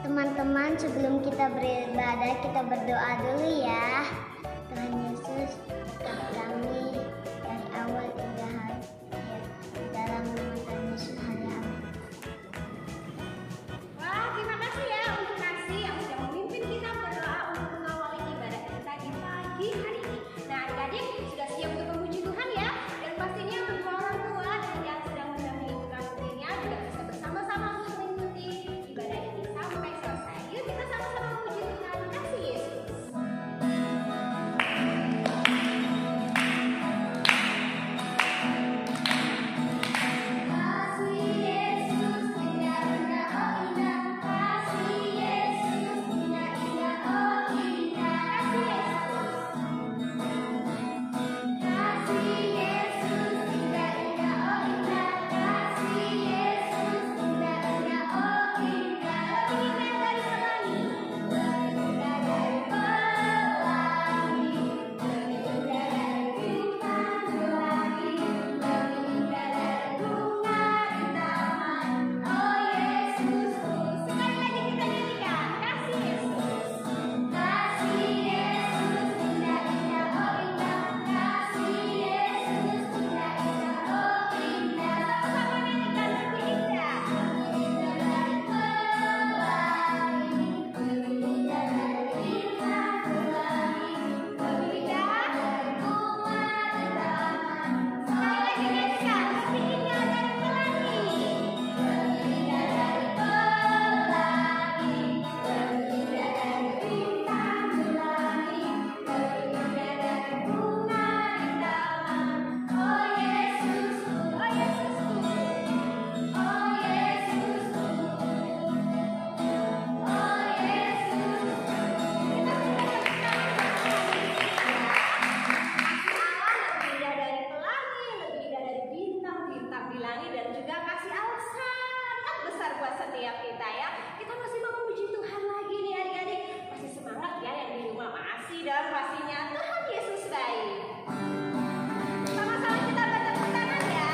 Teman-teman, sebelum kita beribadah, kita berdoa dulu ya. Tuhan Yesus, tetap kami dari awal hingga akhir. Dalam nama Tuhan Yesus, amin. Wah, terima kasih ya untuk Nasi yang sudah memimpin kita berdoa untuk mengawali ibadah kita di pagi hari ini. Nah, adik-adik sudah siap untuk memuji Tuhan ya? Dan pastinya kedua orang tua dan yang sedang mendampingi putra putrinya juga bisa bersama-sama untuk mengikuti ibadah ini sampai selesai. Yuk kita sama-sama memuji Tuhan. Kasih Yesus. Dan pastinya Tuhan Yesus baik. Sama-sama kita bertepuk tangan ya.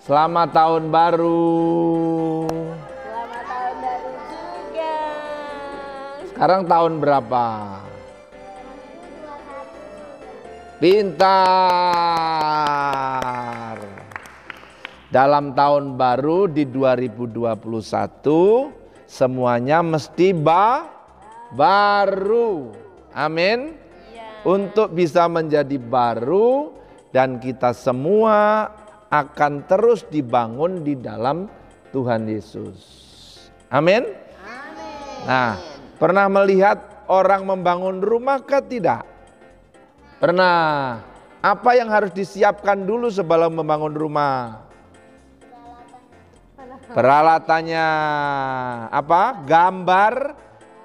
Selamat tahun baru. Selamat tahun baru juga. Sekarang tahun berapa? Pintar. Dalam tahun baru di 2021 semuanya mesti baru. Amin. Untuk bisa menjadi baru dan kita semua akan terus dibangun di dalam Tuhan Yesus. Amin. Nah, pernah melihat orang membangun rumah kah tidak? Pernah. Apa yang harus disiapkan dulu sebelum membangun rumah? Peralatannya apa?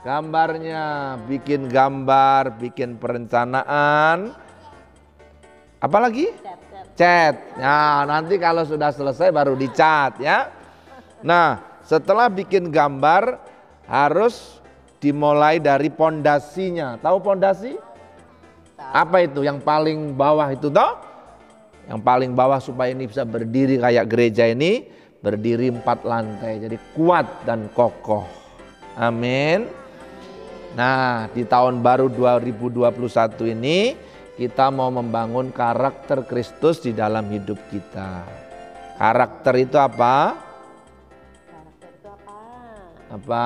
Gambarnya, bikin gambar, bikin perencanaan. Apa lagi? Cat. Nah, nanti kalau sudah selesai baru dicat ya. Nah, setelah bikin gambar harus dimulai dari pondasinya. Tahu pondasi? Apa itu? Yang paling bawah itu toh? Yang paling bawah supaya ini bisa berdiri kayak gereja ini, berdiri 4 lantai. Jadi kuat dan kokoh. Amin. Nah, di tahun baru 2021 ini kita mau membangun karakter Kristus di dalam hidup kita. Karakter itu apa? Apa?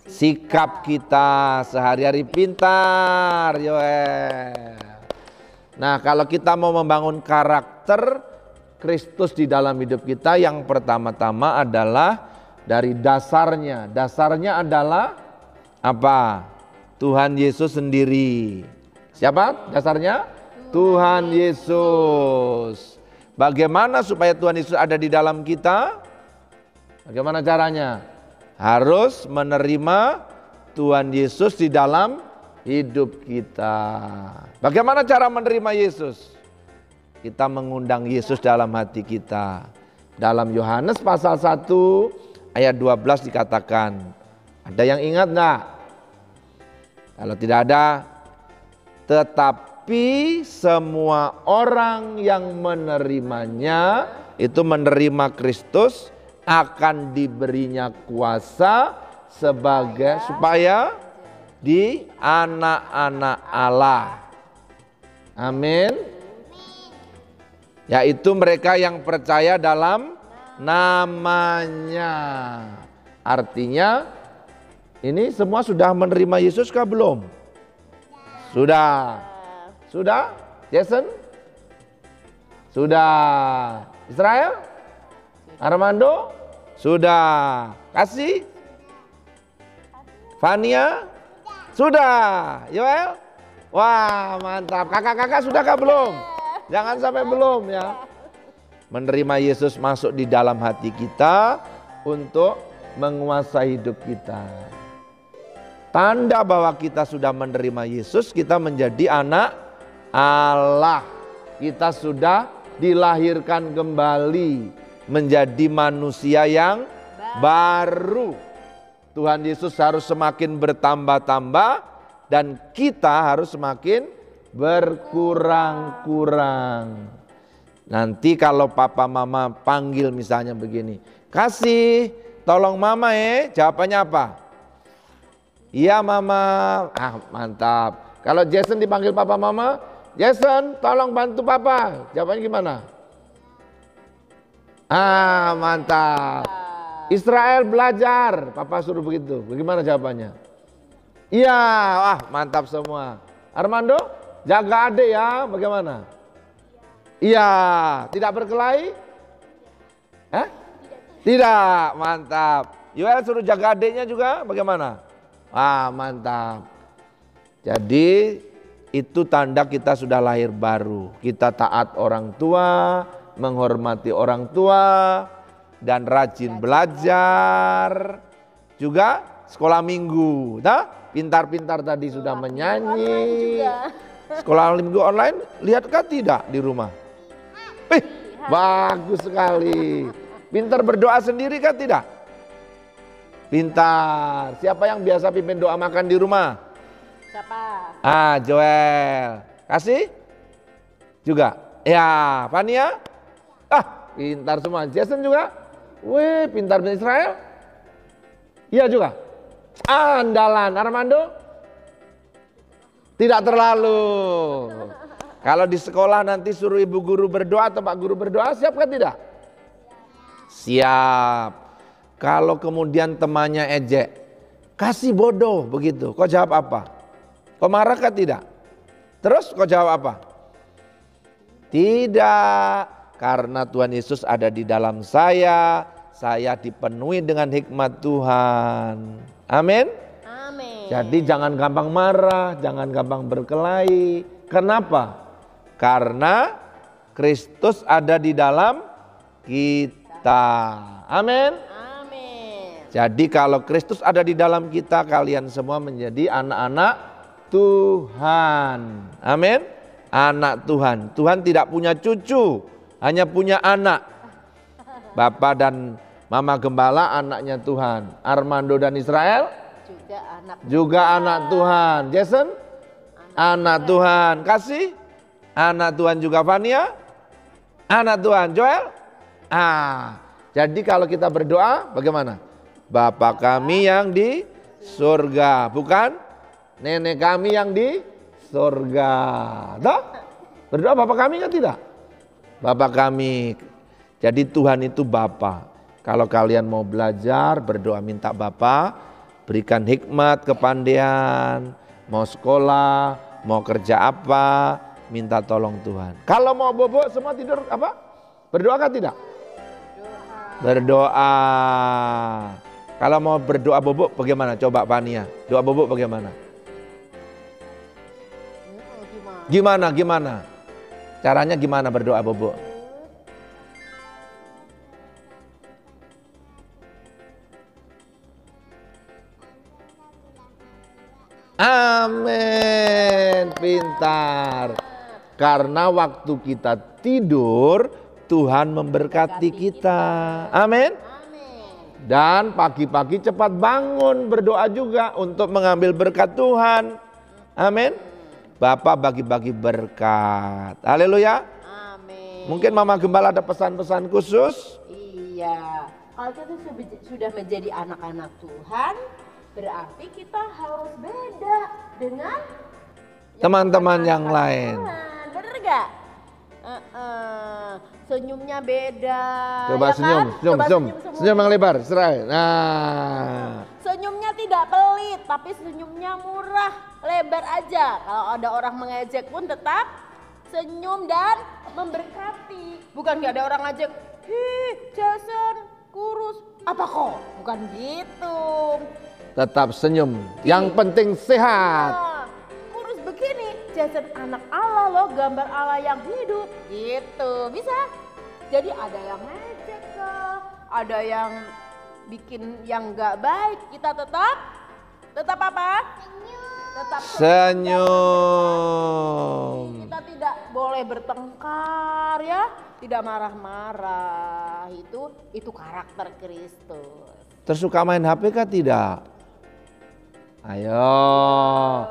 Sikap kita sehari-hari. Pintar, Yoel. Nah, kalau kita mau membangun karakter Kristus di dalam hidup kita, yang pertama-tama adalah dari dasarnya. Dasarnya adalah apa? Tuhan Yesus sendiri. Siapa dasarnya? Tuhan Yesus. Bagaimana supaya Tuhan Yesus ada di dalam kita? Bagaimana caranya? Harus menerima Tuhan Yesus di dalam hidup kita. Bagaimana cara menerima Yesus? Kita mengundang Yesus dalam hati kita. Dalam Yohanes pasal 1 ayat 12 dikatakan, ada yang ingat enggak? Kalau tidak ada, tetapi semua orang yang menerimanya, itu menerima Kristus, akan diberinya kuasa supaya di anak-anak Allah. Amin. Yaitu mereka yang percaya dalam namanya. Artinya ini semua sudah menerima Yesus kah belum? Sudah. Sudah? Jason? Sudah. Israel? Armando? Sudah. Kasih? Fania? Sudah. Yoel? Wah, mantap. Kakak-kakak sudah kah belum? Jangan sampai belum ya. Menerima Yesus masuk di dalam hati kita untuk menguasai hidup kita. Tanda bahwa kita sudah menerima Yesus, kita menjadi anak Allah. Kita sudah dilahirkan kembali menjadi manusia yang baru. Tuhan Yesus harus semakin bertambah-tambah dan kita harus semakin berkurang-kurang. Nanti kalau papa mama panggil misalnya begini, kasih tolong mama jawabannya apa? Iya mama. Ah, mantap. Kalau Jason dipanggil papa mama, Jason tolong bantu papa, jawabannya gimana? Ah, mantap. Israel belajar, papa suruh begitu, bagaimana jawabannya? Iya, wah mantap semua. Armando, jaga adik ya, bagaimana? Iya, tidak berkelahi? Tidak, mantap. Yoel suruh jaga adiknya juga, bagaimana? Wah, mantap. Jadi itu tanda kita sudah lahir baru. Kita taat orang tua, menghormati orang tua, dan rajin belajar. Juga sekolah minggu, pintar-pintar tadi sudah menyanyi. Sekolah minggu online, lihatkah tidak di rumah? Bagus sekali. Pintar berdoa sendiri kan tidak? Pintar. Siapa yang biasa pimpin doa makan di rumah? Siapa? Ah, Joel. Kasih? Juga? Ya, Fania? Ah, pintar semua. Jason juga? Wih, pintar Israel? Iya juga? Andalan. Armando? Tidak terlalu. Kalau di sekolah nanti suruh ibu guru berdoa atau pak guru berdoa, siap kan tidak? Siap. Kalau kemudian temannya ejek, kasih bodoh begitu, kau jawab apa? Kau marah kan tidak? Terus kau jawab apa? Tidak, karena Tuhan Yesus ada di dalam saya dipenuhi dengan hikmat Tuhan. Amin. Amin. Jadi jangan gampang marah, jangan gampang berkelahi. Kenapa? Karena Kristus ada di dalam kita. Amin. Amin. Jadi kalau Kristus ada di dalam kita, kalian semua menjadi anak-anak Tuhan. Amin. Anak Tuhan. Tuhan tidak punya cucu, hanya punya anak. Bapak dan Mama Gembala anaknya Tuhan. Armando dan Israel juga anak Tuhan. Jason anak Tuhan. Kasih anak Tuhan juga. Fania anak Tuhan. Joel jadi kalau kita berdoa bagaimana? Bapa kami yang di surga, bukan nenek kami yang di surga. Toh? Berdoa Bapa kami kan tidak? Bapa kami. Jadi Tuhan itu Bapa. Kalau kalian mau belajar, berdoa minta Bapa berikan hikmat, kepandaian, mau sekolah, mau kerja apa, minta tolong Tuhan. Kalau mau bobo semua tidur apa? Berdoa kan tidak? Berdoa. Kalau mau berdoa bobo bagaimana? Coba Fania, doa bobo bagaimana? Gimana? Caranya gimana berdoa bobo? Amin, pintar. Karena waktu kita tidur, Tuhan memberkati kita. Amin. Dan pagi-pagi cepat bangun berdoa juga untuk mengambil berkat Tuhan. Amin. Bapak bagi-bagi berkat. Haleluya. Amin. Mungkin Mama Gembala ada pesan-pesan khusus? Iya. Kalau kita sudah menjadi anak-anak Tuhan, berarti kita harus beda dengan Teman-teman yang lain. Bener gak? Senyumnya beda. Coba ya senyum, kan? senyum yang lebar, serai. Nah, Senyumnya tidak pelit, tapi senyumnya murah, lebar aja. Kalau ada orang mengejek pun tetap senyum dan memberkati. Bukan gak ada orang ngejek, "Ih, Jason kurus." Apa kok? Bukan gitu. tetap senyum. Yang penting sehat. Nah, kurus begini, Jason anak Allah loh, gambar Allah yang hidup. Gitu, bisa. Jadi ada yang ngejek kah? Ada yang bikin yang gak baik, kita tetap apa? Tetap Senyum. Kita tidak boleh bertengkar ya, tidak marah-marah. Itu karakter Kristus. Terus suka main HP kah tidak? Ayo.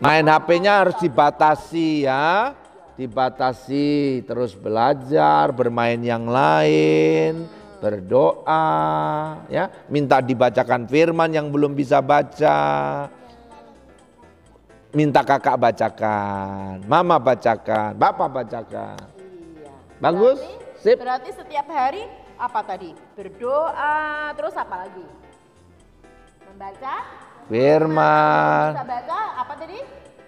Main HP-nya harus dibatasi ya. Dibatasi, terus belajar, bermain yang lain, berdoa ya, minta dibacakan firman yang belum bisa baca. Minta kakak bacakan, mama bacakan, bapak bacakan. Iya. Bagus? Sip. Berarti setiap hari apa tadi? Berdoa, terus apa lagi? Membaca? Firman Bisa baca apa tadi?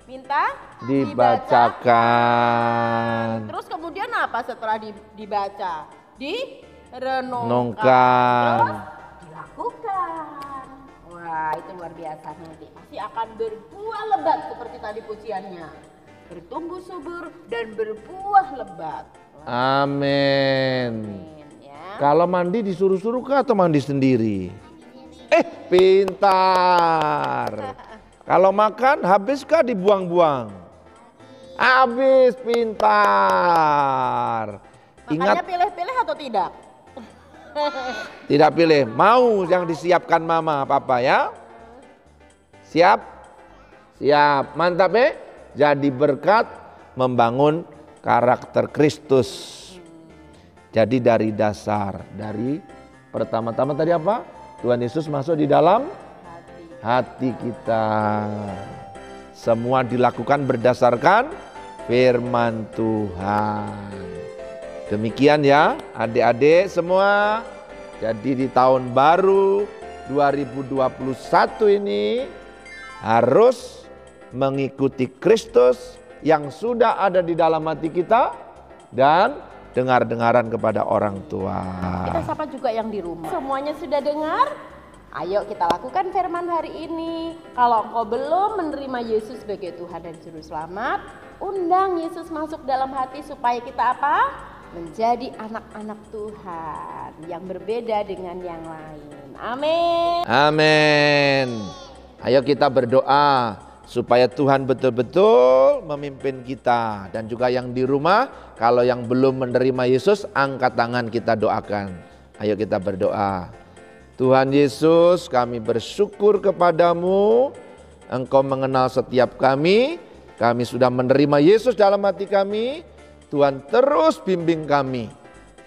Minta dibacakan. Terus kemudian apa setelah dibaca? Renungkan. Terus dilakukan. Wah, itu luar biasa, nanti pasti akan berbuah lebat seperti tadi pujiannya. Bertumbuh subur dan berbuah lebat. Amin. Ya. Kalau mandi disuruh-suruh kah atau mandi sendiri? Pintar. Kalau makan habiskah dibuang-buang? Habis, pintar. Makanya Ingat, pilih-pilih atau tidak? tidak pilih, mau yang disiapkan mama papa ya. Siap? Siap, mantap ya. Jadi berkat membangun karakter Kristus. Jadi dari dasar, dari pertama-tama tadi apa? Tuhan Yesus masuk di dalam hati kita. Semua dilakukan berdasarkan firman Tuhan. Demikian ya adik-adik semua. Jadi di tahun baru 2021 ini harus mengikuti Kristus yang sudah ada di dalam hati kita dan dengar-dengaran kepada orang tua. Kita sapa juga yang di rumah. Semuanya sudah dengar? Ayo kita lakukan firman hari ini. Kalau engkau belum menerima Yesus sebagai Tuhan dan Juru Selamat, undang Yesus masuk dalam hati supaya kita apa? Menjadi anak-anak Tuhan yang berbeda dengan yang lain. Amin. Amin. Ayo kita berdoa supaya Tuhan betul-betul memimpin kita. Dan juga yang di rumah, kalau yang belum menerima Yesus, angkat tangan kita doakan. Ayo kita berdoa. Tuhan Yesus, kami bersyukur kepadamu. Engkau mengenal setiap kami sudah menerima Yesus dalam hati kami. Tuhan terus bimbing kami.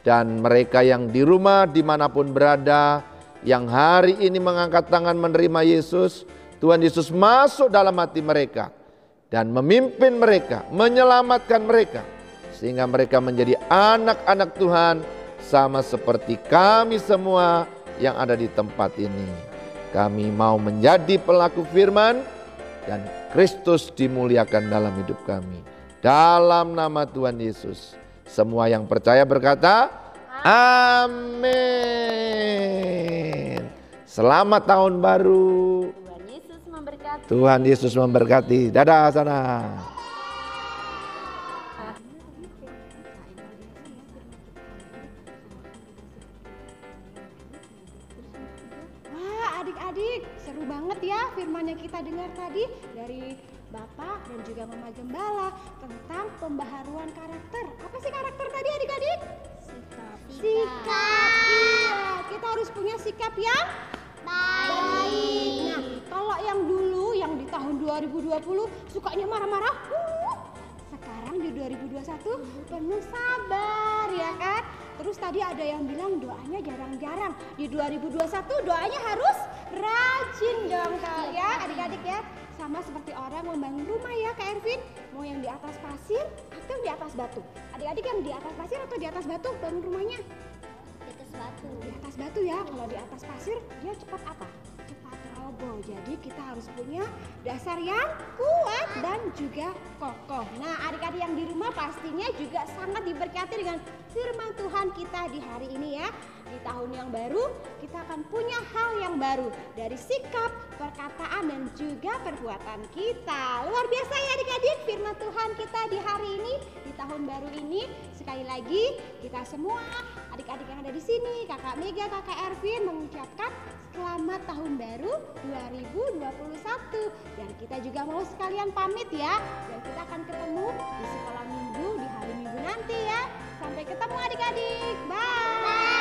Dan mereka yang di rumah dimanapun berada, yang hari ini mengangkat tangan menerima Yesus, Tuhan Yesus masuk dalam hati mereka dan memimpin mereka, menyelamatkan mereka sehingga mereka menjadi anak-anak Tuhan sama seperti kami semua yang ada di tempat ini. Kami mau menjadi pelaku firman dan Kristus dimuliakan dalam hidup kami. Dalam nama Tuhan Yesus, semua yang percaya berkata, amin. Selamat tahun baru. Tuhan Yesus memberkati. Dadah sana. Wah, adik-adik, seru banget ya firman yang kita dengar tadi dari Bapak dan juga Mama Gembala tentang pembaharuan karakter. Apa sih karakter tadi adik-adik? Sikap. Iya, kita harus punya sikap yang baik. Nah, kalau yang dulu yang di tahun 2020 sukanya marah-marah, sekarang di 2021 penuh sabar ya kan? Terus tadi ada yang bilang doanya jarang-jarang. Di 2021 doanya harus rajin dong Kak ya adik-adik ya. Sama seperti orang membangun rumah ya Kak Ervin. Mau yang di atas pasir atau di atas batu? Adik-adik yang di atas pasir atau di atas batu bangun rumahnya? Di atas batu ya. Kalau di atas pasir dia cepat apa? Cepat roboh. Jadi kita harus punya dasar yang kuat dan juga kokoh. Nah adik-adik yang di rumah pastinya juga sangat diberkati dengan firman Tuhan kita di hari ini ya. Di tahun yang baru kita akan punya hal yang baru dari sikap, perkataan dan juga perbuatan kita. Luar biasa ya adik-adik firman Tuhan kita di hari ini, di tahun baru ini. Sekali lagi kita semua adik-adik yang ada di sini, Kakak Mega, Kakak Ervin mengucapkan selamat tahun baru 2021. Dan kita juga mau sekalian pamit ya. Dan kita akan ketemu di sekolah minggu di hari Minggu nanti ya. Sampai ketemu adik-adik. Bye.